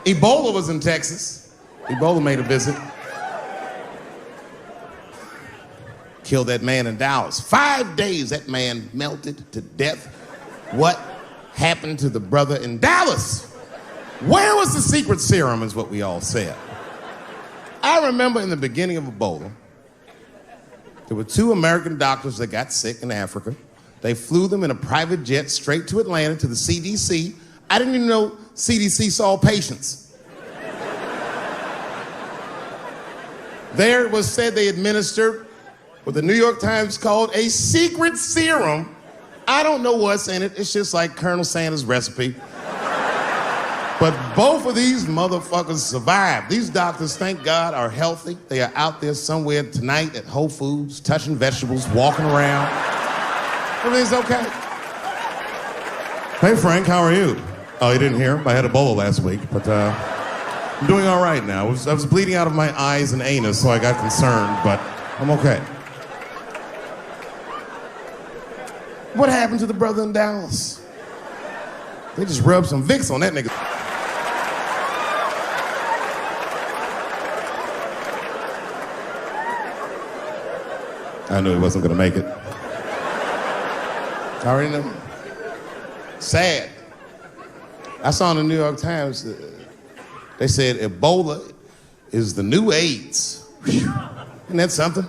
Ebola was in Texas. Ebola made a visit. Killed that man in Dallas. 5 days, that man melted to death. What happened to the brother in Dallas? Where was the secret serum, is what we all said. I remember in the beginning of Ebola, there were 2 American doctors that got sick in Africa. They flew them in a private jet straight to Atlanta to the CDC. I didn't even know CDC saw patients. There it was said they administered what the New York Times called a secret serum. I don't know what's in it. It's just like Colonel Sanders' recipe. But both of these motherfuckers survived. These doctors, thank God, are healthy. They are out there somewhere tonight at Whole Foods, touching vegetables, walking around. Everything's okay. Hey, Frank, how are you? Oh, you didn't hear? I had Ebola last week, but I'm doing all right now. I was bleeding out of my eyes and anus, so I got concerned, but I'm okay. What happened to the brother in Dallas? They just rubbed some Vicks on that nigga. I knew he wasn't gonna make it. I already knew. Sad. I saw in the New York Times, they said Ebola is the new AIDS. Whew. Isn't that something?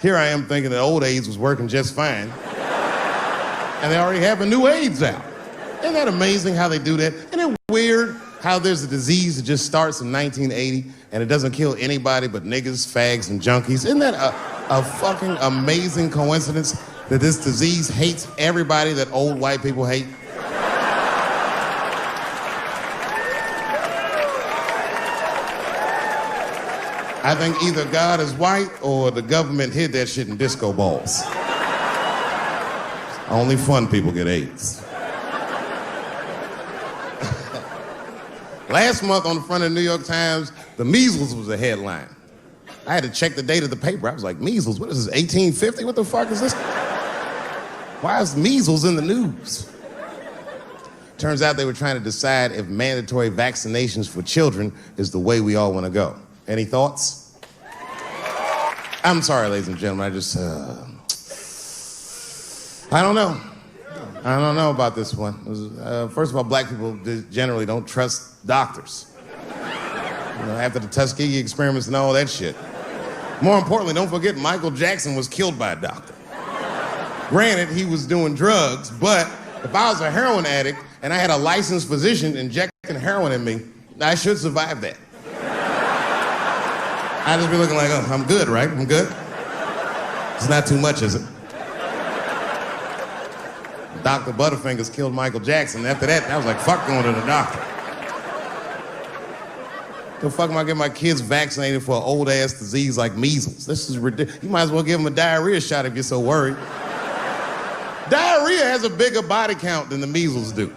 Here I am thinking that old AIDS was working just fine. And they already have a new AIDS out. Isn't that amazing how they do that? Isn't it weird how there's a disease that just starts in 1980 and it doesn't kill anybody but niggas, fags, and junkies? Isn't that a fucking amazing coincidence that this disease hates everybody that old white people hate? I think either God is white or the government hid that shit in disco balls. Only fun people get AIDS. Last month on the front of the New York Times, the measles was a headline. I had to check the date of the paper. I was like, measles, what is this, 1850? What the fuck is this? Why is measles in the news? Turns out they were trying to decide if mandatory vaccinations for children is the way we all want to go. Any thoughts? I'm sorry, ladies and gentlemen, I don't know. I don't know about this one. First of all, black people generally don't trust doctors. You know, after the Tuskegee experiments and all that shit. More importantly, don't forget Michael Jackson was killed by a doctor. Granted, he was doing drugs, but if I was a heroin addict and I had a licensed physician injecting heroin in me, I should survive that. I'd just be looking like, oh, I'm good, right? I'm good? It's not too much, is it? Dr. Butterfingers killed Michael Jackson. After that, I was like, fuck going to the doctor. The fuck am I getting my kids vaccinated for an old-ass disease like measles? This is ridiculous. You might as well give them a diarrhea shot if you're so worried. Diarrhea has a bigger body count than the measles do.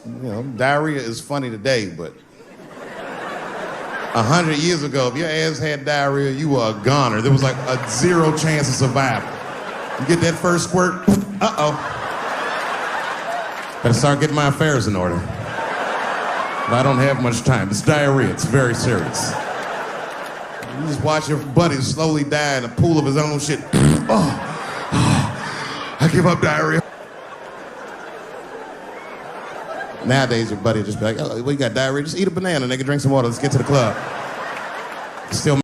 You know, diarrhea is funny today, but 100 years ago, if your ass had diarrhea, you were a goner. There was like a 0 chance of survival. You get that first squirt, uh-oh. Better start getting my affairs in order. But I don't have much time. It's diarrhea, it's very serious. You just watch your buddy slowly die in a pool of his own shit. I give up diarrhea. Nowadays, your buddy will just be like, oh, well, you got diarrhea? Just eat a banana, nigga, drink some water, let's get to the club. Still